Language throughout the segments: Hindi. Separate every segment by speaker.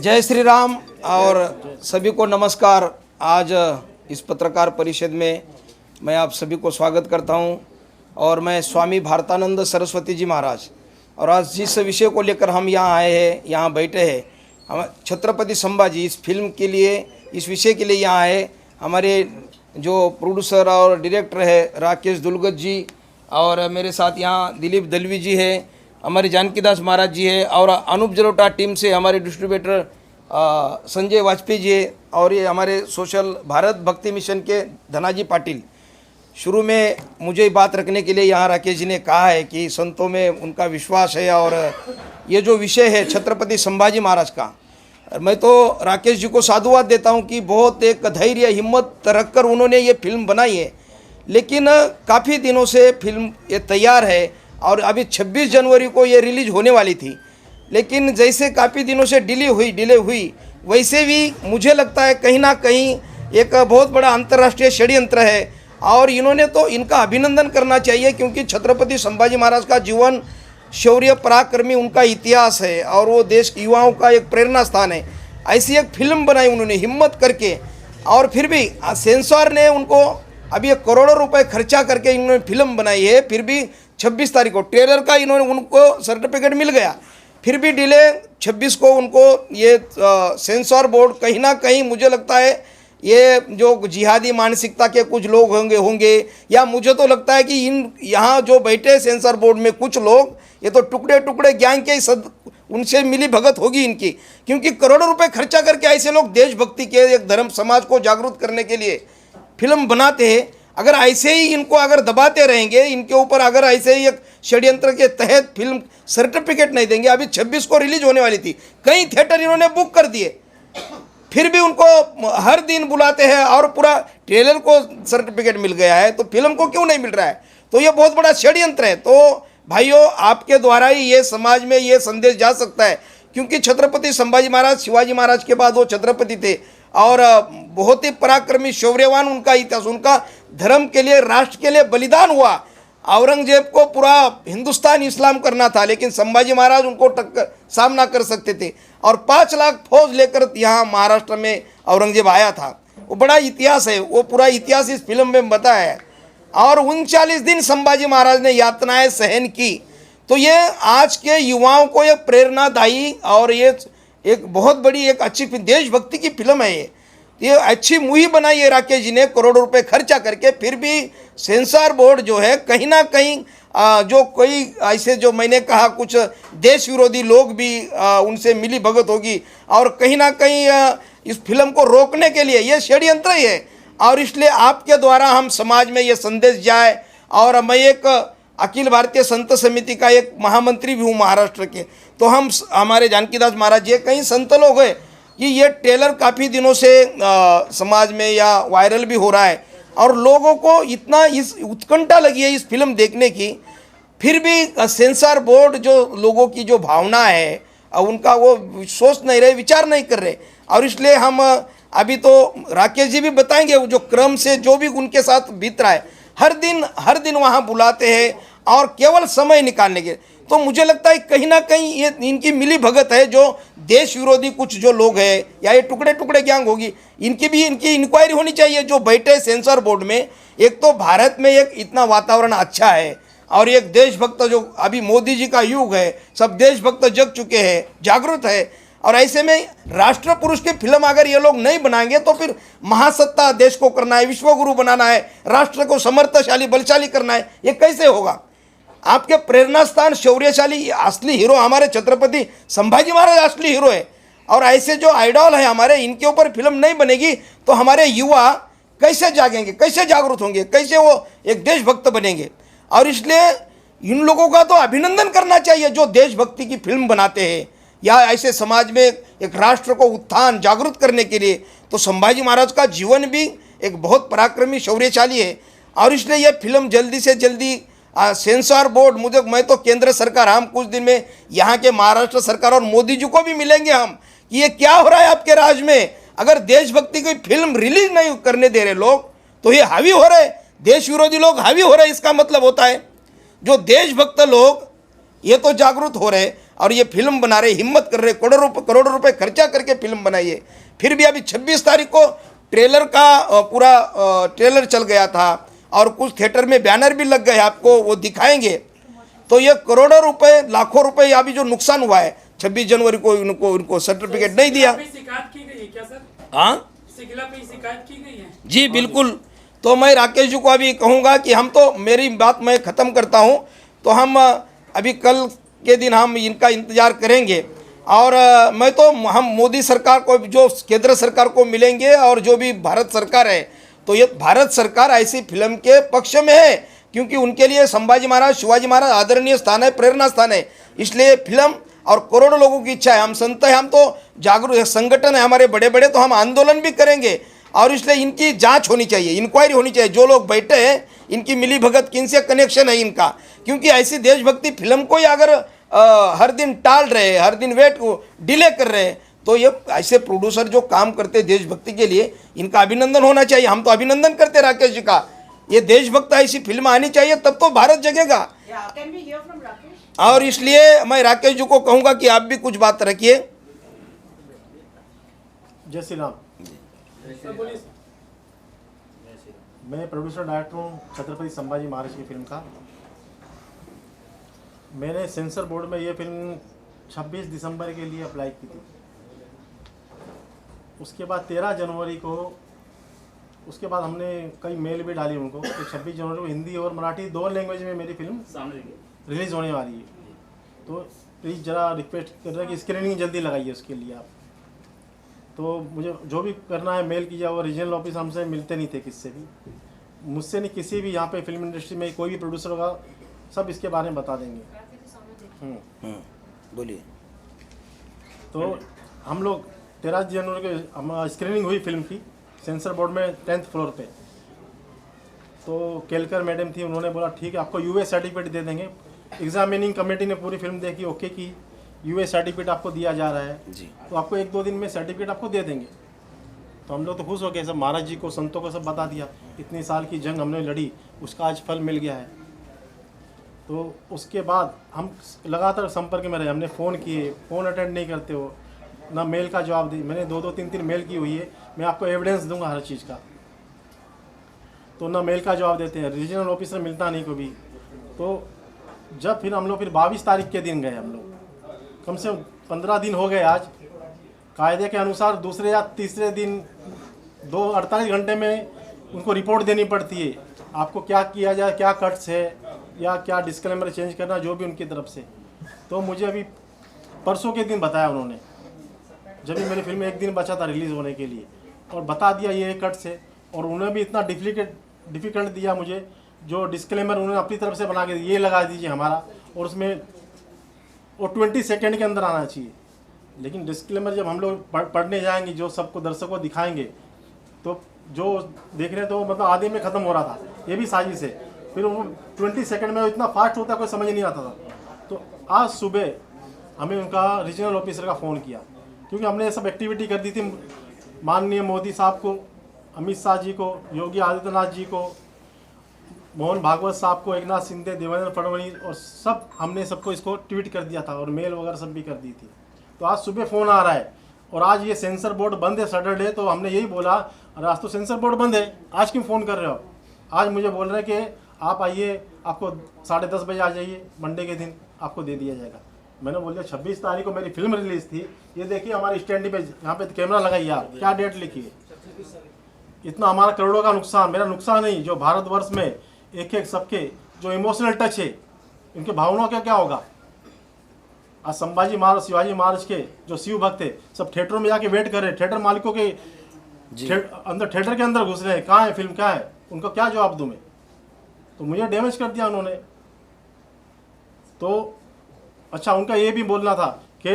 Speaker 1: जय श्री राम और सभी को नमस्कार। आज इस पत्रकार परिषद में मैं आप सभी को स्वागत करता हूं और मैं स्वामी भारतानंद सरस्वती जी महाराज और आज जिस विषय को लेकर हम यहाँ आए हैं, यहाँ बैठे हैं, हम छत्रपति संभाजी इस फिल्म के लिए, इस विषय के लिए यहाँ आए। हमारे जो प्रोड्यूसर और डायरेक्टर है राकेश दुलगत जी और मेरे साथ यहाँ दिलीप दलवी जी है, हमारे जानकीदास महाराज जी है और अनूप जलोटा टीम से हमारे डिस्ट्रीब्यूटर संजय वाजपेयी जी है और ये हमारे सोशल भारत भक्ति मिशन के धनाजी पाटिल। शुरू में मुझे बात रखने के लिए यहाँ राकेश जी ने कहा है कि संतों में उनका विश्वास है और ये जो विषय है छत्रपति संभाजी महाराज का, मैं तो राकेश जी को साधुवाद देता हूँ कि बहुत एक धैर्य हिम्मत रखकर उन्होंने ये फिल्म बनाई है। लेकिन काफ़ी दिनों से फिल्म ये तैयार है और अभी 26 जनवरी को ये रिलीज होने वाली थी, लेकिन जैसे काफ़ी दिनों से डिले हुई वैसे भी मुझे लगता है कहीं ना कहीं एक बहुत बड़ा अंतर्राष्ट्रीय षड्यंत्र है और इन्होंने तो इनका अभिनंदन करना चाहिए क्योंकि छत्रपति संभाजी महाराज का जीवन शौर्य पराक्रमी उनका इतिहास है और वो देश के युवाओं का एक प्रेरणा स्थान है। ऐसी एक फिल्म बनाई उन्होंने हिम्मत करके और फिर भी सेंसर ने उनको अभी एक करोड़ों रुपए खर्चा करके इन्होंने फिल्म बनाई है। फिर भी 26 तारीख को ट्रेलर का इन्होंने उनको सर्टिफिकेट मिल गया, फिर भी डिले 26 को उनको ये सेंसर बोर्ड कहीं ना कहीं मुझे लगता है ये जो जिहादी मानसिकता के कुछ लोग होंगे या मुझे तो लगता है कि इन यहाँ जो बैठे सेंसर बोर्ड में कुछ लोग ये तो टुकड़े टुकड़े ज्ञान के उनसे मिली भगत होगी इनकी, क्योंकि करोड़ों रुपए खर्चा करके ऐसे लोग देशभक्ति के एक धर्म समाज को जागरूक करने के लिए फिल्म बनाते हैं। अगर ऐसे ही इनको अगर दबाते रहेंगे, इनके ऊपर अगर ऐसे ही एक षड्यंत्र के तहत फिल्म सर्टिफिकेट नहीं देंगे, अभी 26 को रिलीज होने वाली थी, कई थिएटर इन्होंने बुक कर दिए, फिर भी उनको हर दिन बुलाते हैं और पूरा ट्रेलर को सर्टिफिकेट मिल गया है तो फिल्म को क्यों नहीं मिल रहा है? तो ये बहुत बड़ा षड्यंत्र है। तो भाइयों, आपके द्वारा ही ये समाज में ये संदेश जा सकता है क्योंकि छत्रपति संभाजी महाराज शिवाजी महाराज के बाद वो छत्रपति थे और बहुत ही पराक्रमी शौर्यवान उनका इतिहास, उनका धर्म के लिए राष्ट्र के लिए बलिदान हुआ। औरंगजेब को पूरा हिंदुस्तान इस्लाम करना था लेकिन संभाजी महाराज उनको सामना कर सकते थे और 5 लाख फौज लेकर यहाँ महाराष्ट्र में औरंगजेब आया था। वो बड़ा इतिहास है, वो पूरा इतिहास इस फिल्म में बताया है और 39 दिन संभाजी महाराज ने यातनाएं सहन की। तो ये आज के युवाओं को एक प्रेरणादायी और ये एक बहुत बड़ी एक अच्छी देशभक्ति की फिल्म है। ये अच्छी मूवी बनाई है राकेश जी ने करोड़ों रुपए खर्चा करके, फिर भी सेंसर बोर्ड जो है कहीं ना कहीं जो कोई ऐसे जो मैंने कहा कुछ देश विरोधी लोग भी उनसे मिली भगत होगी और कहीं ना कहीं इस फिल्म को रोकने के लिए ये षड्यंत्र ही है। और इसलिए आपके द्वारा हम समाज में ये संदेश जाए और मैं एक अखिल भारतीय संत समिति का एक महामंत्री भी हूँ महाराष्ट्र के, तो हम हमारे जानकीदास महाराज ये कई संत लोग हैं कि ये ट्रेलर काफ़ी दिनों से समाज में या वायरल भी हो रहा है और लोगों को इतना इस उत्कंठा लगी है इस फिल्म देखने की, फिर भी सेंसर बोर्ड जो लोगों की जो भावना है उनका वो सोच नहीं रहे, विचार नहीं कर रहे। और इसलिए हम अभी तो राकेश जी भी बताएंगे जो क्रम से जो भी उनके साथ बीत रहा है, हर दिन वहाँ बुलाते हैं और केवल समय निकालने के। तो मुझे लगता है कहीं ना कहीं ये इनकी मिली भगत है, जो देश विरोधी कुछ जो लोग हैं या ये टुकड़े टुकड़े गैंग होगी, इनकी इंक्वायरी होनी चाहिए जो बैठे सेंसर बोर्ड में। एक तो भारत में एक इतना वातावरण अच्छा है और एक देशभक्त जो अभी मोदी जी का युग है, सब देशभक्त जग चुके हैं, जागरूक है और ऐसे में राष्ट्र पुरुष की फिल्म अगर ये लोग नहीं बनाएंगे तो फिर महासत्ता देश को करना है, विश्वगुरु बनाना है, राष्ट्र को समर्थशाली बलशाली करना है, ये कैसे होगा? आपके प्रेरणा स्थान शौर्यशाली असली हीरो हमारे छत्रपति संभाजी महाराज असली हीरो है और ऐसे जो आइडॉल है हमारे, इनके ऊपर फिल्म नहीं बनेगी तो हमारे युवा कैसे जागेंगे, कैसे जागरूक होंगे, कैसे वो एक देशभक्त बनेंगे? और इसलिए इन लोगों का तो अभिनंदन करना चाहिए जो देशभक्ति की फिल्म बनाते हैं या ऐसे समाज में एक राष्ट्र को उत्थान जागरूक करने के लिए। तो संभाजी महाराज का जीवन भी एक बहुत पराक्रमी शौर्यशाली है और इसलिए यह फिल्म जल्दी से जल्दी सेंसर बोर्ड मैं तो केंद्र सरकार, हम कुछ दिन में यहाँ के महाराष्ट्र सरकार और मोदी जी को भी मिलेंगे हम कि ये क्या हो रहा है आपके राज्य में। अगर देशभक्ति की फिल्म रिलीज नहीं करने दे रहे लोग तो ये हावी हो रहे, देश विरोधी लोग हावी हो रहे। इसका मतलब होता है जो देशभक्त लोग ये तो जागरूक हो रहे, और ये फिल्म बना रहे, हिम्मत कर रहे, करोड़ों रुपए खर्चा करके फिल्म बनाइए। फिर भी अभी 26 तारीख को ट्रेलर का पूरा ट्रेलर चल गया था और कुछ थिएटर में बैनर भी लग गए, आपको वो दिखाएंगे। तो ये करोड़ों रुपए, लाखों रुपए अभी जो नुकसान हुआ है, 26 जनवरी को उनको सर्टिफिकेट नहीं दिया।
Speaker 2: शिकायत की गई है क्या सर?
Speaker 1: हाँ
Speaker 2: शिकायत की गई है
Speaker 1: जी, बिल्कुल। तो मैं राकेश जी को अभी कहूँगा कि हम तो, मेरी बात मैं ख़त्म करता हूँ, तो हम अभी कल के दिन हम इनका इंतज़ार करेंगे। और मैं तो, हम मोदी सरकार को, जो केंद्र सरकार को मिलेंगे और जो भी भारत सरकार है, तो ये भारत सरकार ऐसी फिल्म के पक्ष में है, क्योंकि उनके लिए संभाजी महाराज, शिवाजी महाराज आदरणीय स्थान है, प्रेरणा स्थान है। इसलिए फिल्म और करोड़ों लोगों की इच्छा है, हम संत हैं, हम तो जागरूक संगठन है हमारे बड़े बड़े, तो हम आंदोलन भी करेंगे। और इसलिए इनकी जांच होनी चाहिए, इंक्वायरी होनी चाहिए। जो लोग बैठे हैं, इनकी मिली भगत, किनसे कनेक्शन है इनका, क्योंकि ऐसी देशभक्ति फिल्म को ही अगर हर दिन टाल रहे, हर दिन वेट को डिले कर रहे हैं, तो ये ऐसे प्रोड्यूसर जो काम करते देशभक्ति के लिए, इनका अभिनंदन होना चाहिए। हम तो अभिनंदन करते राकेश जी का। ये देशभक्त ऐसी फिल्म आनी चाहिए, तब तो भारत जगेगा। और इसलिए मैं राकेश जी को कहूँगा कि आप भी कुछ बात रखिए।
Speaker 3: जय श्री राम। मैं प्रोड्यूसर डायरेक्टर हूँ छत्रपति संभाजी महाराज की फिल्म का। मैंने सेंसर बोर्ड में ये फिल्म 26 दिसंबर के लिए अप्लाई की थी। उसके बाद 13 जनवरी को, उसके बाद हमने कई मेल भी डाली उनको, तो 26 जनवरी को हिंदी और मराठी 2 लैंग्वेज में मेरी फिल्म रिलीज़ होने वाली है। तो प्लीज़ ज़रा रिक्वेस्ट कर रहे हैं कि स्क्रीनिंग जल्दी लगाइए उसके लिए आप। तो मुझे जो भी करना है मेल कीजिए। और रीजनल ऑफिस हमसे मिलते नहीं थे किससे भी, मुझसे नहीं, किसी भी यहाँ पे फिल्म इंडस्ट्री में कोई भी प्रोड्यूसर होगा, सब इसके बारे में बता देंगे।
Speaker 1: बोलिए।
Speaker 3: तो हम लोग 13 जनवरी को हम स्क्रीनिंग हुई फिल्म की सेंसर बोर्ड में 10th फ्लोर पे। तो केलकर मैडम थी, उन्होंने बोला ठीक है आपको यूए सर्टिफिकेट दे देंगे। एग्जामिनिंग कमेटी ने पूरी फिल्म देखी, ओके की, यूए सर्टिफिकेट आपको दिया जा रहा है जी, तो आपको 1-2 दिन में सर्टिफिकेट आपको दे देंगे। तो हम लोग तो खुश हो गए, सब महाराज जी को, संतों को सब बता दिया। इतनी साल की जंग हमने लड़ी, उसका आज फल मिल गया है। तो उसके बाद हम लगातार संपर्क में रहे, हमने फ़ोन किए, फ़ोन अटेंड नहीं करते हो, ना मेल का जवाब दी। मैंने 2-2, 3-3 मेल की हुई है, मैं आपको एविडेंस दूंगा हर चीज़ का। तो ना मेल का जवाब देते हैं, रीजनल ऑफिसर मिलता नहीं कभी। तो जब फिर हम लोग 22 तारीख के दिन गए, हम लोग कम से कम 15 दिन हो गए आज। कायदे के अनुसार दूसरे या तीसरे दिन 48 घंटे में उनको रिपोर्ट देनी पड़ती है, आपको क्या किया जाए, क्या कट्स है या क्या डिस्क्लेमर चेंज करना, जो भी उनकी तरफ से। तो मुझे अभी परसों के दिन बताया उन्होंने, जब भी मेरी फिल्म 1 दिन बचा था रिलीज़ होने के लिए, और बता दिया ये कट्स है। और उन्होंने भी इतना डिफ़िकल्ट दिया मुझे, जो डिस्क्लेमर उन्होंने अपनी तरफ से बना के ये लगा दीजिए हमारा, और उसमें वो 20 सेकेंड के अंदर आना चाहिए। लेकिन डिस्क्लेमर जब हम लोग पढ़ने जाएंगे, जो सबको दर्शकों को दिखाएंगे, तो जो देख रहे हैं तो मतलब आधे में ख़त्म हो रहा था, ये भी साजिश है। फिर वो 20 सेकेंड में इतना फास्ट होता, कोई समझ नहीं आता था। तो आज सुबह हमें उनका रीजनल ऑफिसर का फ़ोन किया, क्योंकि हमने ये सब एक्टिविटी कर दी थी माननीय मोदी साहब को, अमित शाह जी को, योगी आदित्यनाथ जी को, मोहन भागवत साहब को, एकनाथ शिंदे, देवेंद्र फडणवीस, और सब हमने सबको इसको ट्वीट कर दिया था, और मेल वगैरह सब भी कर दी थी। तो आज सुबह फ़ोन आ रहा है, और आज ये सेंसर बोर्ड बंद है, सैटरडे। तो हमने यही बोला, अरे आज तो सेंसर बोर्ड बंद है, आज क्यों फ़ोन कर रहे हो? आज मुझे बोल रहे हैं कि आप आइए, आपको 10:30 बजे आ जाइए, मंडे के दिन आपको दे दिया जाएगा। मैंने बोल दिया 26 तारीख को मेरी फिल्म रिलीज़ थी, ये देखिए हमारी स्टैंड पे, यहाँ पे कैमरा लगाइए आप, क्या डेट लिखी है। इतना हमारा करोड़ों का नुकसान, मेरा नुकसान नहीं, जो भारतवर्ष में एक सबके जो इमोशनल टच है, इनके भावनाओं का क्या होगा। आज संभाजी महाराज, शिवाजी महाराज के जो शिव भक्त थे, सब थिएटरों में जाके वेट कर रहे हैं, थिएटर मालिकों के अंदर, थिएटर के अंदर घुस रहे हैं, कहाँ है फिल्म, क्या है, उनको क्या जवाब दूँ मैं। तो मुझे डैमेज कर दिया उन्होंने। तो अच्छा, उनका ये भी बोलना था कि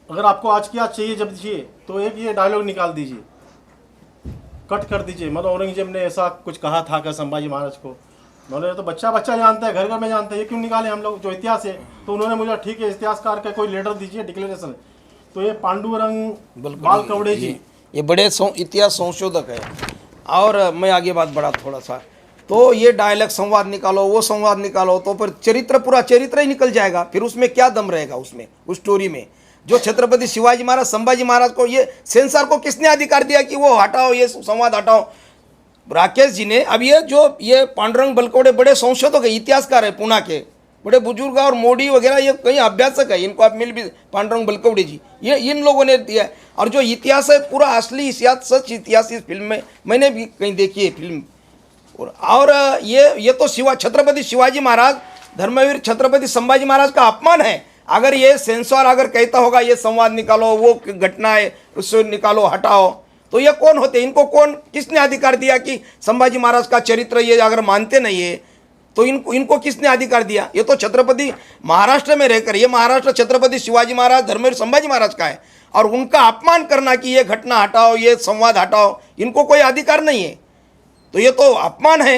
Speaker 3: अगर आपको आज की आज चाहिए, जब चाहिए, तो एक ये डायलॉग निकाल दीजिए, कट कर दीजिए, मतलब औरंगजेब ने ऐसा कुछ कहा था क्या संभाजी महाराज को। मैंने तो बच्चा बच्चा जानता है, घर घर में जानता है, ये क्यों निकाले हम लोग, जो इतिहास है। तो उन्होंने मुझे ठीक है, इतिहासकार का कोई लेटर दीजिए, डिक्लेरेशन। तो ये पांडुरंग बाल कवड़े जी,
Speaker 1: ये बड़े इतिहास संशोधक है। और मैं आगे बात बढ़ा थोड़ा सा, तो ये डायलॉग संवाद निकालो, वो संवाद निकालो, तो फिर चरित्र, पूरा चरित्र ही निकल जाएगा। फिर उसमें क्या दम रहेगा उसमें, उस स्टोरी में? जो छत्रपति शिवाजी महाराज, संभाजी महाराज को, ये सेंसर को किसने अधिकार दिया कि वो हटाओ, ये संवाद हटाओ? राकेश जी ने। अब ये पांडुरंग बलकवड़े बड़े संशोधक है, इतिहासकार है, पुणे के बड़े बुजुर्ग, और मोदी वगैरह ये कहीं अभ्यासक है, इनको आप मिल भी, पांडुरंग बलकवड़े जी, ये इन लोगों ने दिया है। और जो इतिहास है, पूरा असली इतिहास, सच इतिहास इस फिल्म में मैंने भी कहीं देखी है फिल्म। और ये तो छत्रपति शिवाजी महाराज, धर्मवीर छत्रपति संभाजी महाराज का अपमान है। अगर ये सेंसर अगर कहता होगा ये संवाद निकालो, वो घटना है उससे निकालो, हटाओ, तो ये कौन होते? इनको किसने अधिकार दिया कि संभाजी महाराज का चरित्र ये अगर मानते नहीं है तो इनको किसने अधिकार दिया? ये तो छत्रपति महाराष्ट्र में रहकर, ये महाराष्ट्र छत्रपति शिवाजी महाराज, धर्मवीर संभाजी महाराज का है, और उनका अपमान करना कि ये घटना हटाओ, ये संवाद हटाओ, इनको कोई अधिकार नहीं है। तो ये तो अपमान है।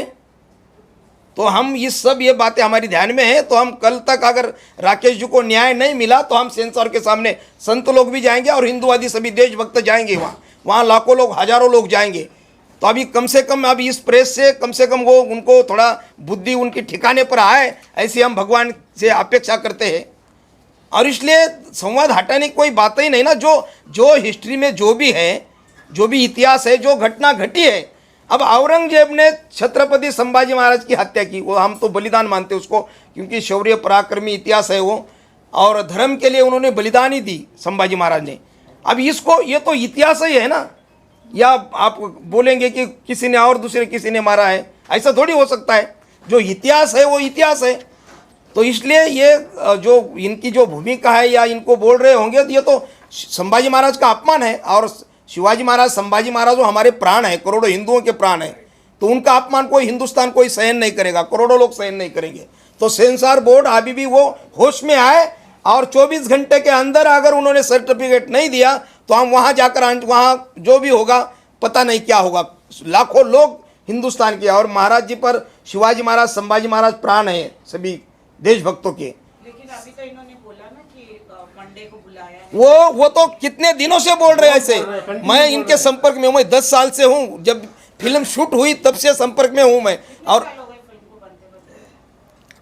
Speaker 1: तो हम ये बातें हमारी ध्यान में है। तो हम कल तक अगर राकेश जी को न्याय नहीं मिला तो हम सेंसर के सामने, संत लोग भी जाएंगे और हिंदुवादी सभी देशभक्त जाएंगे, वहाँ लाखों लोग, हजारों लोग जाएंगे। तो अभी कम से कम अभी इस प्रेस से कम वो उनको थोड़ा बुद्धि उनकी ठिकाने पर आए, ऐसी हम भगवान से अपेक्षा करते हैं। और इसलिए संवाद हटाने की कोई बात ही नहीं ना। जो हिस्ट्री में जो भी है, जो भी इतिहास है, जो घटना घटी है, अब औरंगजेब ने छत्रपति संभाजी महाराज की हत्या की, वो हम तो बलिदान मानते हैं उसको, क्योंकि शौर्य पराक्रमी इतिहास है वो, और धर्म के लिए उन्होंने बलिदान ही दी संभाजी महाराज ने। अब इसको, ये तो इतिहास ही है ना, या आप बोलेंगे कि किसी ने और दूसरे किसी ने मारा है, ऐसा थोड़ी हो सकता है। जो इतिहास है वो इतिहास है। तो इसलिए ये जो इनकी जो भूमिका है या इनको बोल रहे होंगे, तो ये तो संभाजी महाराज का अपमान है। और शिवाजी महाराज, संभाजी महाराज वो हमारे प्राण है, करोड़ों हिंदुओं के प्राण है, तो उनका अपमान कोई हिंदुस्तान कोई सहन नहीं करेगा, करोड़ों लोग सहन नहीं करेंगे। तो सेंसर बोर्ड अभी भी वो होश में आए, और 24 घंटे के अंदर अगर उन्होंने सर्टिफिकेट नहीं दिया तो हम वहाँ जाकर, वहाँ जो भी होगा पता नहीं क्या होगा। लाखों लोग हिंदुस्तान के, और महाराज जी पर, शिवाजी महाराज, संभाजी महाराज प्राण है सभी देशभक्तों के।
Speaker 4: लेकिन अभी तो इन्होंने बोला ना कि मंडे को बुलाया है।
Speaker 1: वो तो कितने दिनों से बोल रहे हैं ऐसे। मैं इनके संपर्क में हूँ, मैं 10 साल से हूँ, जब फिल्म शूट हुई तब से संपर्क में हूँ मैं। और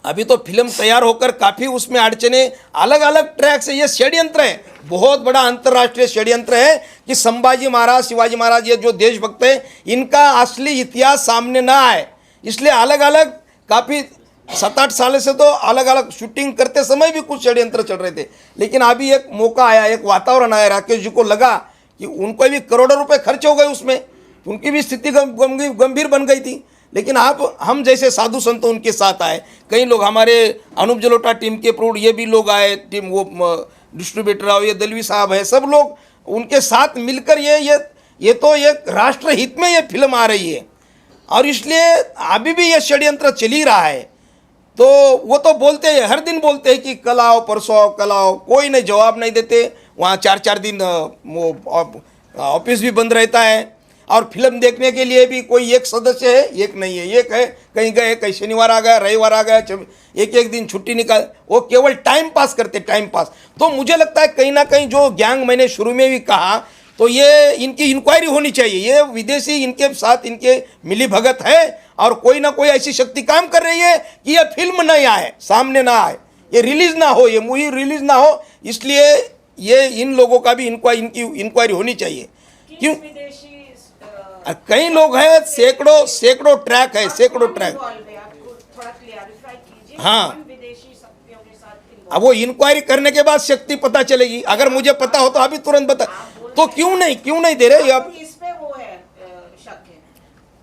Speaker 1: अभी तो फिल्म तैयार होकर काफ़ी उसमें अड़चने, अलग अलग ट्रैक से, ये षड्यंत्र है, बहुत बड़ा अंतर्राष्ट्रीय षड्यंत्र है कि संभाजी महाराज, शिवाजी महाराज, ये जो देशभक्त है, इनका असली इतिहास सामने ना आए। इसलिए अलग अलग काफ़ी 7-8 साल से तो अलग अलग शूटिंग करते समय भी कुछ षड्यंत्र चल रहे थे। लेकिन अभी एक मौका आया, एक वातावरण आया, राकेश जी को लगा कि उनको भी करोड़ों रुपए खर्च हो गए उसमें, उनकी भी स्थिति गंभीर बन गई थी। लेकिन आप, हम जैसे साधु संत उनके साथ आए, कई लोग हमारे अनूप जलोटा टीम के प्रूड, ये भी लोग आए, टीम वो डिस्ट्रीब्यूटर आओ, ये दलवी साहब है, सब लोग उनके साथ मिलकर ये तो एक राष्ट्र हित में ये फिल्म आ रही है। और इसलिए अभी भी ये षड्यंत्र चल ही रहा है। तो वो तो बोलते हैं, हर दिन बोलते हैं कि कल आओ, परसों आओ, कल आओ, कोई नहीं, जवाब नहीं देते। वहाँ 4-4 दिन वो ऑफिस भी बंद रहता है, और फिल्म देखने के लिए भी कोई एक सदस्य है, एक नहीं है, एक है कहीं गए, कहीं शनिवार आ गया, रविवार आ गया, एक दिन छुट्टी निकाल, वो केवल टाइम पास करते, टाइम पास। तो मुझे लगता है कहीं ना कहीं जो गैंग, मैंने शुरू में भी कहा, तो ये इनकी इंक्वायरी होनी चाहिए। ये विदेशी इनके साथ इनके मिली भगत है, और कोई ना कोई ऐसी शक्ति काम कर रही है कि ये फिल्म नहीं आए, सामने ना आए, ये रिलीज ना हो, ये मूवी रिलीज ना हो। इसलिए ये इन लोगों का भी इनकी इंक्वायरी होनी चाहिए। क्यों? कई लोग हैं, सैकड़ों ट्रैक है, सैकड़ों ट्रैक। हाँ, अब वो इंक्वायरी करने के बाद शक्ति पता चलेगी। अगर मुझे पता हो तो अभी तुरंत बता, तो क्यों नहीं दे रहे? अब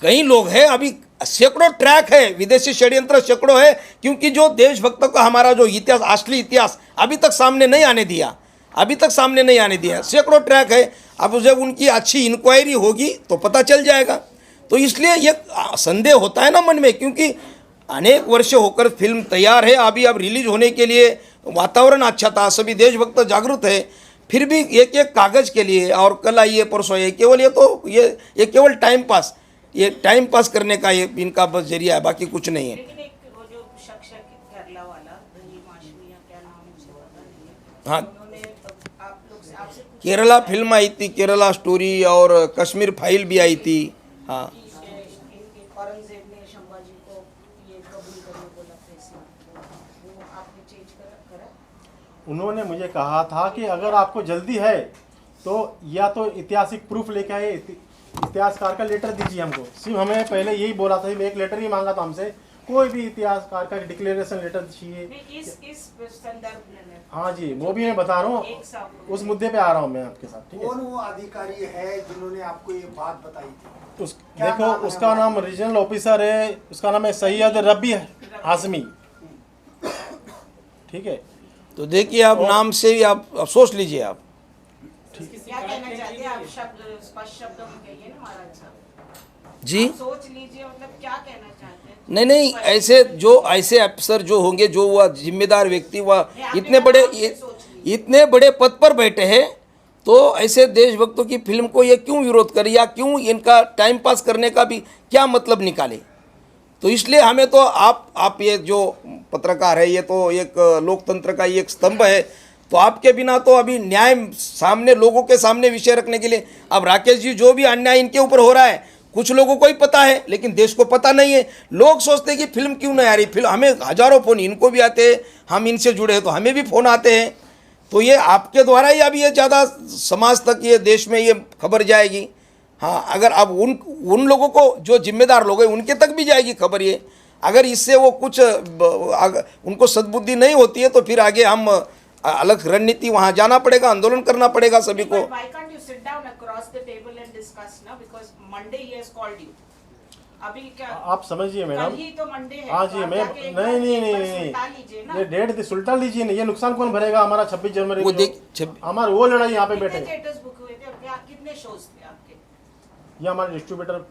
Speaker 1: कई लोग हैं, अभी सैकड़ों ट्रैक है, विदेशी षड्यंत्र सैकड़ों है, क्योंकि जो देशभक्तों का हमारा जो इतिहास, असली इतिहास अभी तक सामने नहीं आने दिया, सैकड़ों ट्रैक है। अब जब उनकी अच्छी इंक्वायरी होगी तो पता चल जाएगा। तो इसलिए ये संदेह होता है ना मन में, क्योंकि अनेक वर्ष होकर फिल्म तैयार है, अभी अब रिलीज होने के लिए वातावरण अच्छा था, सभी देशभक्त जागरूक है, फिर भी एक कागज़ के लिए, और कल आइए परसों आइए, केवल ये केवल टाइम पास, ये टाइम पास करने का ये इनका बस जरिया है, बाकी कुछ नहीं है।
Speaker 4: लेकिन एक वो जो शख्स है केरला वाला, माशमिया क्या नाम है, मुझे पता नहीं है।
Speaker 1: हाँ,
Speaker 4: उन्होंने आप लोग से आपसे
Speaker 1: केरला फिल्म आई थी, केरला स्टोरी, और कश्मीर फाइल भी आई थी। हाँ,
Speaker 4: औरंगजेब ने संभाजी चेंज करा?
Speaker 3: उन्होंने मुझे कहा था कि अगर आपको जल्दी है तो या तो ऐतिहासिक प्रूफ लेके आए, इतिहासकार का लेटर दीजिए हमको। सिर्फ हमें पहले यही बोला था, एक लेटर ही मांगा था हमसे, कोई भी इतिहासकार का डिक्लेरेशन लेटर चाहिए।
Speaker 4: नहीं, इस संदर्भ में
Speaker 3: हाँ जी, वो भी मैं बता रहा हूँ,
Speaker 4: एक साथ
Speaker 3: उस मुद्दे पे आ रहा हूँ मैं आपके साथ, ठीक है।
Speaker 5: कौन वो अधिकारी है जिन्होंने आपको ये बात बताई थी? क्या
Speaker 3: देखो
Speaker 5: नाम है
Speaker 3: उसका नाम रीजनल ऑफिसर है, उसका नाम है सैयद रबी हाशमी, ठीक है।
Speaker 1: तो देखिए आप नाम से ही आप सोच लीजिए आप।
Speaker 4: क्या कहना चाहते हैं आप? शब्द स्पष्ट शब्दों में कहिए ना महाराज साहब।
Speaker 1: जी
Speaker 4: आप सोच लीजिए, मतलब क्या कहना चाहते हैं?
Speaker 1: नहीं नहीं, ऐसे अफसर जो होंगे, जो वह जिम्मेदार व्यक्ति, वह इतने बड़े पद पर बैठे हैं, तो ऐसे देशभक्तों की फिल्म को ये क्यों विरोध करे, या क्यों इनका टाइम पास करने का भी क्या मतलब निकाले। तो इसलिए हमें तो आप ये जो पत्रकार है, ये तो एक लोकतंत्र का एक स्तंभ है, तो आपके बिना तो अभी न्याय सामने, लोगों के सामने विषय रखने के लिए, अब राकेश जी जो भी अन्याय इनके ऊपर हो रहा है, कुछ लोगों को ही पता है लेकिन देश को पता नहीं है। लोग सोचते हैं कि फिल्म क्यों नहीं आ रही, फिल्म, हमें हजारों फ़ोन इनको भी आते हैं, हम इनसे जुड़े हैं तो हमें भी फ़ोन आते हैं। तो ये आपके द्वारा ही अब ये ज़्यादा समाज तक, ये देश में ये खबर जाएगी। हाँ, अगर अब उन लोगों को जो जिम्मेदार लोग हैं उनके तक भी जाएगी खबर ये। अगर इससे वो कुछ उनको सद्बुद्धि नहीं होती है तो फिर आगे हम अलग रणनीति, वहाँ जाना पड़ेगा, आंदोलन करना पड़ेगा सभी को।
Speaker 4: Why can't you sit down across the table and discuss ना? Because Monday he has called you. अभी क्या
Speaker 3: आप समझिए मैडम,
Speaker 4: कल ही तो मंडे है।
Speaker 3: हाँ
Speaker 4: तो
Speaker 3: जी,
Speaker 4: आप
Speaker 3: मैं
Speaker 4: जाके एक बार
Speaker 3: नहीं
Speaker 4: सुलटा लीजिए ना।
Speaker 3: ये डेट सुलटा लीजिए नहीं, ये नुकसान कौन भरेगा हमारा 26 जनवरी
Speaker 1: वो
Speaker 3: को?
Speaker 1: देख
Speaker 3: हमारे वो लड़ाई यहाँ पे
Speaker 4: कितने
Speaker 3: बैठे,
Speaker 4: थिएटर्स बुक हुए थे? क्या कितने शोज थे आपके?
Speaker 3: ये हमारे डिस्ट्रीब्यूटर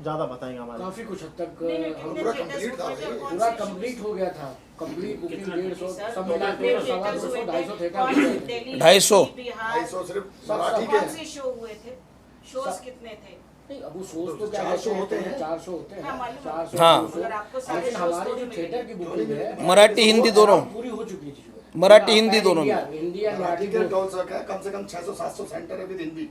Speaker 3: ज्यादा बताएंगे हमारे।
Speaker 6: काफी कुछ हद तक
Speaker 4: नहीं, नहीं,
Speaker 6: हम
Speaker 4: कितने थिएटर्स बुक हुए थे और कौन
Speaker 6: पूरा
Speaker 4: से
Speaker 6: कंप्लीट हो गया था। कंप्लीट बुकिंग 150
Speaker 4: सर,
Speaker 6: सब मिला के
Speaker 4: कितने
Speaker 6: 200
Speaker 4: थिएटर्स हुए थे?
Speaker 6: 250 थिएटर
Speaker 4: कौन
Speaker 6: हुए
Speaker 4: से?
Speaker 6: थे।
Speaker 4: दिल्ली,
Speaker 1: 250
Speaker 4: बिहार,
Speaker 5: 250 सिर्फ
Speaker 6: सब-
Speaker 5: मराठी
Speaker 6: सब-
Speaker 5: के
Speaker 4: कौन से शो हुए थे? शोज कितने थे?
Speaker 6: नहीं, अब वो सोच तो क्या
Speaker 5: 400
Speaker 6: कहते
Speaker 5: होते
Speaker 6: हैं,
Speaker 5: हैं।
Speaker 6: 400 होते हैं,
Speaker 4: हाँ, मालूम है।
Speaker 6: 400
Speaker 1: हाँ।
Speaker 6: 200।
Speaker 4: अगर आपको सारे
Speaker 6: लेकिन
Speaker 4: shows
Speaker 6: हमारी
Speaker 4: तो
Speaker 6: जो
Speaker 4: नहीं
Speaker 6: थिएटर की बुकिंग है,
Speaker 1: मराठी, हिंदी दोनों।
Speaker 6: पूरी हो चुकी थी।
Speaker 1: मराठी, हिंदी दोनों में।
Speaker 6: इंडिया
Speaker 5: मराठी के कौन सा क्या, कम से कम 600-700 सेंटर है विद हिंदी।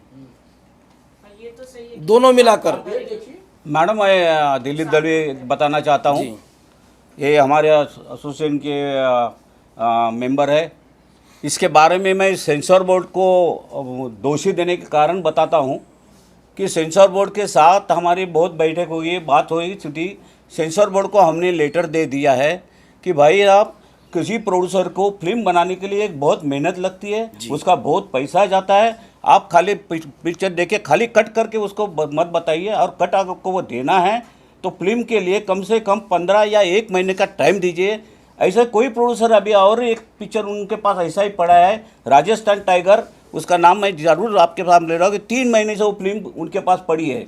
Speaker 4: ये तो सही है।
Speaker 1: दोनों मिलाकर।
Speaker 6: देखिए
Speaker 7: मैडम, मैं दिलीप दलवी बताना चाहता हूँ। ये हमारे एसोसिएशन के मेंबर है। इसके बारे में मैं सेंसर बोर्ड को दोषी देने के कारण बताता हूँ कि सेंसर बोर्ड के साथ हमारी बहुत बैठक हुई, बात हुई, छुट्टी। सेंसर बोर्ड को हमने लेटर दे दिया है कि भाई आप किसी प्रोड्यूसर को फिल्म बनाने के लिए एक बहुत मेहनत लगती है, उसका बहुत पैसा जाता है। आप खाली पिक्चर देके खाली कट करके उसको मत बताइए, और कट आपको वो देना है तो फिल्म के लिए कम से कम 15 या 1 महीने का टाइम दीजिए। ऐसा कोई प्रोड्यूसर अभी और एक पिक्चर उनके पास ऐसा ही पड़ा है, राजस्थान टाइगर, उसका नाम मैं ज़रूर आपके सामने ले रहा हूँ कि 3 महीने से वो फिल्म उनके पास पड़ी है।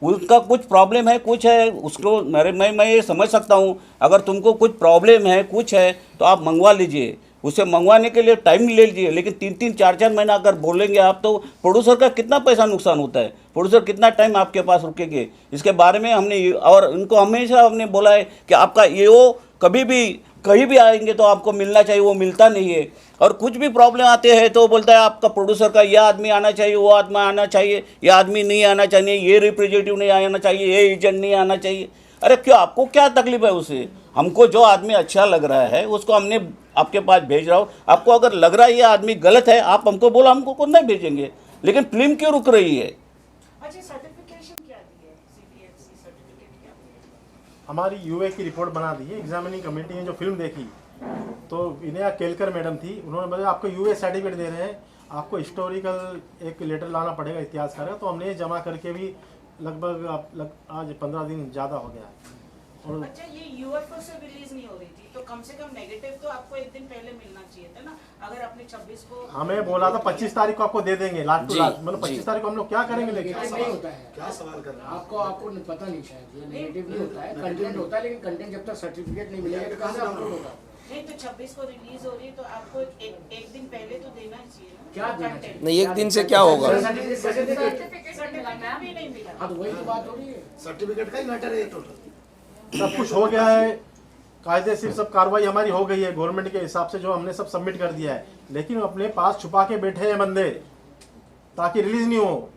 Speaker 7: उसका कुछ प्रॉब्लम है, कुछ है, उसको मैं ये समझ सकता हूँ। अगर तुमको कुछ प्रॉब्लम है, कुछ है, तो आप मंगवा लीजिए, उसे मंगवाने के लिए टाइम ले लीजिए। लेकिन 3-3, 4-4 महीना अगर बोलेंगे आप तो प्रोड्यूसर का कितना पैसा नुकसान होता है, प्रोड्यूसर कितना टाइम आपके पास रुकेंगे। इसके बारे में हमने और उनको हमेशा हमने बोला है कि आपका ये वो कभी भी कहीं भी आएंगे तो आपको मिलना चाहिए, वो मिलता नहीं है। और कुछ भी प्रॉब्लम आते हैं तो बोलता है आपका प्रोड्यूसर का यह आदमी आना चाहिए, वो आदमी आना चाहिए, ये आदमी नहीं आना चाहिए, ये रिप्रेजेंटेटिव नहीं आना चाहिए, ये एजेंट नहीं आना चाहिए। अरे क्यों, आपको क्या तकलीफ है उससे? हमको जो आदमी अच्छा लग रहा है उसको हमने आपके पास भेज रहा हूँ। आपको अगर लग रहा है ये आदमी गलत है, आप हमको बोला, हमको कौन नहीं भेजेंगे। लेकिन फिल्म क्यों रुक रही है?
Speaker 4: अच्छा, सर्टिफिकेशन क्या दी है? CPFC सर्टिफिकेट क्या दी है?
Speaker 3: हमारी यूए की रिपोर्ट बना दी है, एग्जामिनिंग कमेटी ने जो फिल्म देखी तो विनया केलकर मैडम थी, उन्होंने बोला आपको यूए सर्टिफिकेट दे रहे हैं, आपको हिस्टोरिकल एक लेटर लाना पड़ेगा इतिहासकार का। तो हमने ये जमा करके भी लगभग आज 15 दिन ज़्यादा हो गया है। और
Speaker 4: अच्छा, ये यूएफओ से रिलीज नहीं हो रही थी तो कम से कम नेगेटिव तो आपको एक दिन पहले मिलना चाहिए था ना। अगर आपने 26 को
Speaker 3: हमें बोला था 25 तारीख को आपको दे देंगे, लास्ट टू लास्ट। मतलब 25 तारीख को हम लोग क्या करेंगे लेकिन
Speaker 6: नेगेटिव नहीं होता है।
Speaker 5: क्या सवाल कर रहे हैं?
Speaker 6: आपको पता नहीं शायद, ये नेगेटिव नहीं होता है, कंटेंट होता है। लेकिन कंटेंट जब तक सर्टिफिकेट नहीं मिलेगा तो कहाँ से अपलोड होगा?
Speaker 4: नहीं, तो 26 को रिलीज हो रही है तो आपको एक दिन पहले तो देना ही चाहिए ना।
Speaker 6: क्या देना
Speaker 4: Content।
Speaker 6: चाहिए?
Speaker 1: नहीं, एक दिन से क्या होगा?
Speaker 4: सर्टिफिकेट भी नहीं मिला।
Speaker 6: हाँ, तो वही तो बात हो रही है।
Speaker 5: सर्टिफिकेट का ही मैटर है टोटल।
Speaker 3: सब कुछ हो गया है, कायदेशीर सब कार्रवाई हमारी हो गई है गवर्नमेंट के हिसाब से, जो हमने सब सबमिट कर दिया है। लेकिन अपने पास छुपा के बैठे हैं बंदे ताकि रिलीज नहीं हो।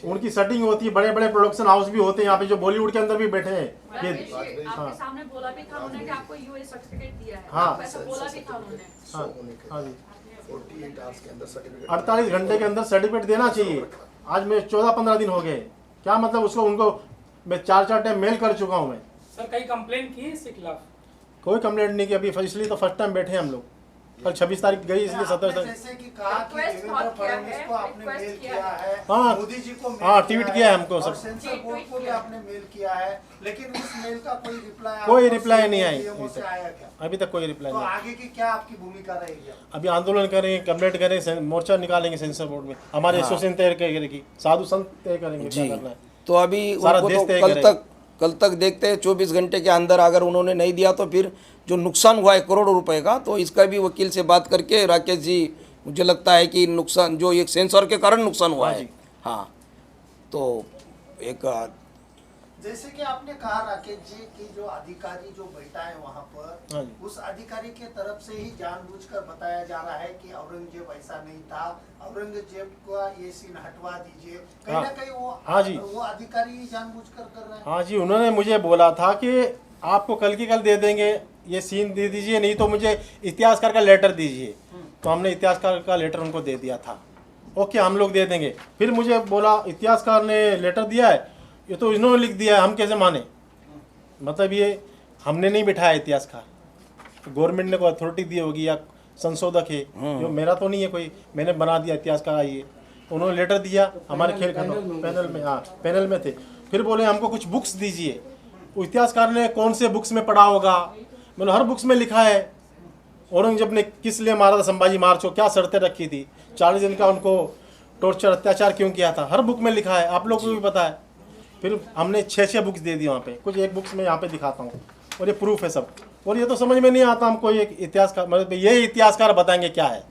Speaker 3: उनकी सेटिंग होती है, बड़े बड़े प्रोडक्शन हाउस भी होते हैं यहाँ पे जो बॉलीवुड के अंदर भी बैठे हैं
Speaker 8: राकेश
Speaker 3: ये।
Speaker 8: जी, आपके सामने बोला भी था उन्होंने कि आपको यूए सर्टिफिकेट दिया है।
Speaker 3: हाँ।
Speaker 8: आपको ऐसा बोला भी था उन्होंने।
Speaker 3: हाँ हाँ जी,
Speaker 5: 48 आवर्स के अंदर सर्टिफिकेट
Speaker 3: 48 घंटे के अंदर सर्टिफिकेट देना चाहिए। आज मैं 14-15 दिन हो गए, क्या मतलब उसको, उनको मैं 4 टाइम मेल कर चुका हूँ मैं।
Speaker 2: सर कई कंप्लेंट की है इसके खिलाफ?
Speaker 3: कोई कंप्लेंट नहीं की अभी, इसलिए तो फर्स्ट टाइम बैठे हैं हम लोग। कल 26 तारीख गई, इसलिए 17 तारीख।
Speaker 5: जैसे कि कहा कि
Speaker 8: Request
Speaker 5: देवेंद्र
Speaker 8: बहुत किया
Speaker 5: फडणवीस
Speaker 8: है,
Speaker 5: को आपने
Speaker 8: request
Speaker 5: मेल
Speaker 8: किया
Speaker 5: किया है,
Speaker 3: हाँ।
Speaker 5: मोदी जी को मेल
Speaker 3: हाँ, ट्वीट किया है हमको
Speaker 5: और
Speaker 3: सब।
Speaker 5: सेंसर बोर्ड को भी आपने मेल किया है, लेकिन उस मेल का कोई रिप्लाई
Speaker 3: कोई रिप्लाई नहीं आई
Speaker 5: DMO से आया क्या?
Speaker 3: अभी तक कोई रिप्लाई
Speaker 5: तो
Speaker 3: नहीं।
Speaker 5: आगे की क्या आपकी भूमिका रहेगी?
Speaker 3: अभी आंदोलन करेंगे, कंप्लेंट करेंगे, मोर्चा निकालेंगे सेंसर बोर्ड में, हमारे एसोसिएशन तय करेगी, साधु संत तय करेंगे
Speaker 1: जी।
Speaker 3: क्या करना है।
Speaker 1: तो अभी
Speaker 3: सारा
Speaker 1: उनको
Speaker 3: देश
Speaker 1: तो
Speaker 3: तय
Speaker 1: कल
Speaker 3: करेगा।
Speaker 1: तक देखते हैं, 24 घंटे के अंदर अगर उन्होंने नहीं दिया तो फिर जो नुकसान हुआ है करोड़ों रुपए का, तो इसका भी वकील से बात करके राकेश जी, मुझे लगता है कि नुकसान जो एक सेंसर के कारण नुकसान हुआ
Speaker 3: हाँ
Speaker 1: है।
Speaker 3: जी।
Speaker 1: हाँ, तो एक
Speaker 5: जैसे कि आपने कहा राकेश जी कि जो अधिकारी जो बैठा है वहाँ पर,
Speaker 3: हाँ जी।
Speaker 5: उस अधिकारी के तरफ से ही जानबूझकर बताया जा रहा है कि औरंगजेब ऐसा नहीं था, औरंगजेब का ये सीन हटवा दीजिए। कहीं
Speaker 3: हाँ।
Speaker 5: ना कहीं
Speaker 3: हाँ जी।
Speaker 5: वो अधिकारी ही जानबूझकर कर रहे हैं।
Speaker 3: हाँ जी, उन्होंने मुझे बोला था कि आपको कल की कल दे देंगे, ये सीन दे दीजिए, नहीं तो मुझे इतिहासकार का लेटर दीजिए। तो हमने इतिहासकार का लेटर उनको दे दिया था, ओके हम लोग दे देंगे। फिर मुझे बोला इतिहासकार ने लेटर दिया है, ये तो इन्होंने लिख दिया है, हम कैसे माने? मतलब ये हमने नहीं बिठाया इतिहासकार, गवर्नमेंट ने कोई अथॉरिटी दी होगी या संशोधक है, जो मेरा तो नहीं है कोई, मैंने बना दिया इतिहासकार आइए। उन्होंने लेटर दिया, हमारे खेल पैनल में, हाँ पैनल में थे। फिर बोले हमको कुछ बुक्स दीजिए। वो इतिहासकार ने कौन से बुक्स में पढ़ा होगा? मैंने हर बुक्स में लिखा है औरंगजेब ने किस लिए मारा था संभाजी महाराज को, क्या शर्तें रखी थी, 40 दिन का उनको टॉर्चर अत्याचार क्यों किया था, हर बुक में लिखा है, आप लोगों को भी पता है। फिर हमने 6 बुक्स दे दी वहाँ पे, कुछ एक बुक्स में यहाँ पे दिखाता हूँ और ये प्रूफ है सब। और ये तो समझ में नहीं आता हमको, एक इतिहासकार मतलब ये इतिहासकार बताएंगे क्या है।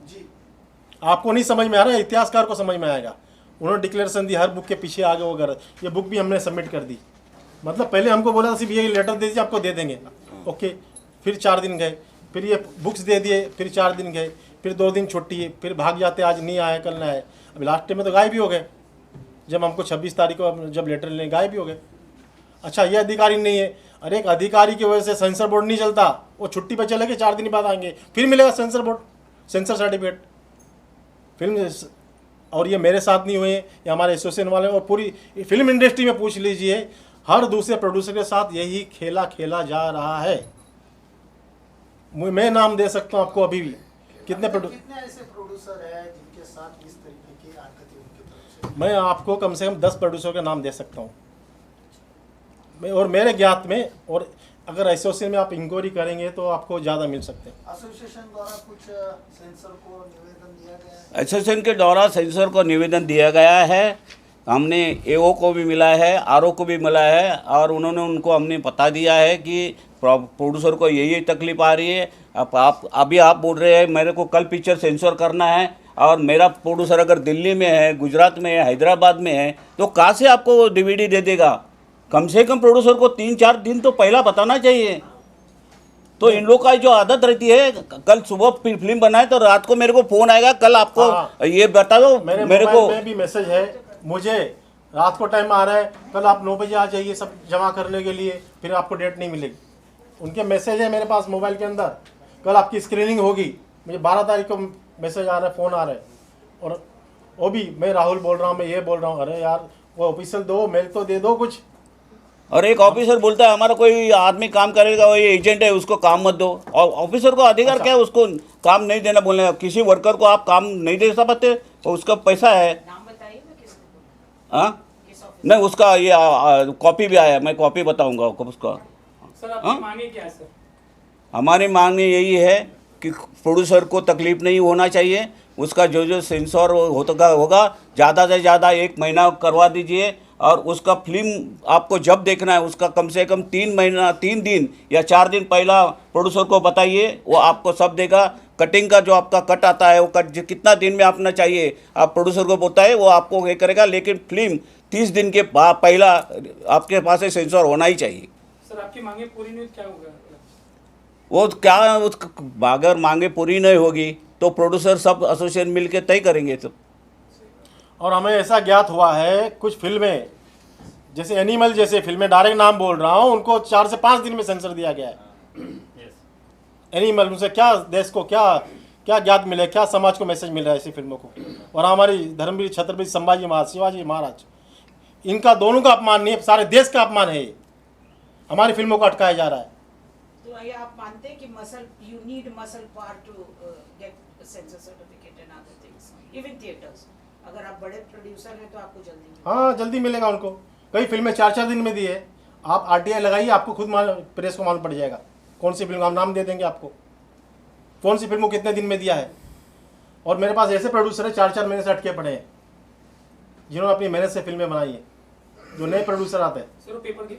Speaker 3: आपको नहीं समझ में आ रहा है, इतिहासकार को समझ में आएगा। उन्होंने डिक्लेरेशन दी, हर बुक के पीछे आगे वगैरह, ये बुक भी हमने सबमिट कर दी। मतलब पहले हमको बोला था सिर्फ ये लेटर दे दीजिए आपको दे देंगे, ओके। फिर 4 दिन गए, फिर ये बुक्स दे दिए, फिर 4 दिन गए, फिर 2 दिन छुट्टी, फिर भाग जाते, आज नहीं आए कल नहीं आए। अभी लास्ट में तो गायब भी हो गए, जब हमको 26 तारीख को जब लेटर लेने गायब भी हो गए। अच्छा ये अधिकारी नहीं है, अरे एक अधिकारी की वजह से सेंसर बोर्ड नहीं चलता, वो छुट्टी पर चले गए, 4 दिन बाद आएंगे, फिर मिलेगा sensor board sensor certificate film. और ये मेरे साथ नहीं हुए, ये हमारे एसोसिएशन वाले और पूरी फिल्म इंडस्ट्री में पूछ लीजिए, हर दूसरे प्रोड्यूसर के साथ यही खेला खेला जा रहा है। मैं नाम दे सकता हूँ आपको अभी भी, कितने
Speaker 5: ऐसे प्रोड्यूसर है जिनके साथ इस तरीके की हरकतें उनकी तरफ से?
Speaker 3: मैं आपको कम से कम 10 प्रोड्यूसर के नाम दे सकता हूँ मैं, और मेरे ज्ञात में। और अगर एसोसिएशन में आप इंक्वायरी करेंगे तो आपको ज़्यादा मिल सकते हैं।
Speaker 5: एसोसिएशन द्वारा कुछ सेंसर को निवेदन दिया गया है?
Speaker 7: एसोसिएशन के द्वारा सेंसर को निवेदन दिया गया है, हमने एओ को भी मिला है, आरओ को भी मिला है, और उन्होंने उनको हमने बता दिया है कि प्रोड्यूसर को यही तकलीफ आ रही है। अब आप बोल रहे हैं मेरे को कल पिक्चर सेंसर करना है, और मेरा प्रोड्यूसर अगर दिल्ली में है, गुजरात में है, हैदराबाद में है, तो कहाँ से आपको डीवीडी दे देगा? कम से कम प्रोड्यूसर को 3-4 दिन तो पहला बताना चाहिए। तो इन लोग का जो आदत रहती है, कल सुबह फिल्म बनाए तो रात को मेरे को फ़ोन आएगा, कल आपको ये बता दो, मेरे को
Speaker 3: में भी मैसेज है, मुझे रात को टाइम आ रहा है, कल आप 9 बजे आ जाइए सब जमा करने के लिए, फिर आपको डेट नहीं मिलेगी। उनके मैसेज है मेरे पास मोबाइल के अंदर, कल आपकी स्क्रीनिंग होगी। मुझे 12 तारीख को मैसेज आ रहा है, फ़ोन आ रहा है, और वो भी मैं राहुल बोल रहा हूँ, मैं ये बोल रहा हूँ, अरे यार वो ऑफिशियल दो, मेल तो दे दो कुछ।
Speaker 7: और एक ऑफिसर बोलता है हमारा कोई आदमी काम करेगा, वो ये एजेंट है, उसको काम मत दो। और ऑफिसर को अधिकार क्या है उसको काम नहीं देना बोलने का? किसी वर्कर को आप काम नहीं दे सकते, उसका पैसा है।
Speaker 4: नाम बताइए ना किसको?
Speaker 7: हाँ नहीं, उसका ये कॉपी भी आया, मैं कॉपी बताऊंगा आपको उसका।
Speaker 2: सर आपकी मांगे क्या है सर?
Speaker 7: हमारी मांग यही है कि प्रोड्यूसर को तकलीफ नहीं होना चाहिए, उसका जो सेंसर होगा ज़्यादा से ज़्यादा 1 महीना करवा दीजिए, और उसका फिल्म आपको जब देखना है उसका कम से कम 3 दिन या 4 दिन पहला प्रोड्यूसर को बताइए, वो आपको सब देगा। कटिंग का जो आपका कट आता है, वो कट कितना दिन में आपने चाहिए आप प्रोड्यूसर को बताए, वो आपको ये करेगा। लेकिन फिल्म 30 दिन के पहला आपके पास सेंसर होना ही चाहिए।
Speaker 2: सर आपकी मांगे पूरी नहीं क्या होगा?
Speaker 7: वो क्या, अगर मांगे पूरी नहीं होगी तो प्रोड्यूसर सब एसोसिएशन मिल के तय करेंगे सब।
Speaker 3: और हमें ऐसा ज्ञात हुआ है कुछ फिल्में जैसे एनिमल जैसे फिल्में, डायरेक्ट नाम बोल रहा हूँ, उनको 4 से 5 दिन में सेंसर दिया गया है। एनिमल, उनसे क्या देश को क्या क्या ज्ञात मिले, क्या समाज को मैसेज मिल रहा है ऐसी फिल्मों को। और हमारी धर्मवीर छत्रपति संभाजी महाराज, शिवाजी महाराज, इनका दोनों का अपमान नहीं है, सारे देश का अपमान है ये। हमारी फिल्मों को अटकाया जा रहा है।
Speaker 4: तो ये आप मानते हैं कि muscle you need muscle power to get censor certificate and other things even theatres, अगर आप बड़े प्रोड्यूसर हैं तो आपको जल्दी
Speaker 3: हाँ, जल्दी मिलेगा उनको। कई फिल्में 4-4 दिन में दी है। आप RTI लगाइए, आपको खुद प्रेस को मालूम पड़ जाएगा कौन सी फिल्म, हम नाम दे देंगे आपको कौन सी फिल्म को कितने दिन में दिया है। और मेरे पास ऐसे प्रोड्यूसर है 4-4 महीने से अटके पड़े हैं, जिन्होंने अपनी मेहनत से फिल्में बनाई है, जो नए प्रोड्यूसर आते हैं।
Speaker 2: सर पेपर की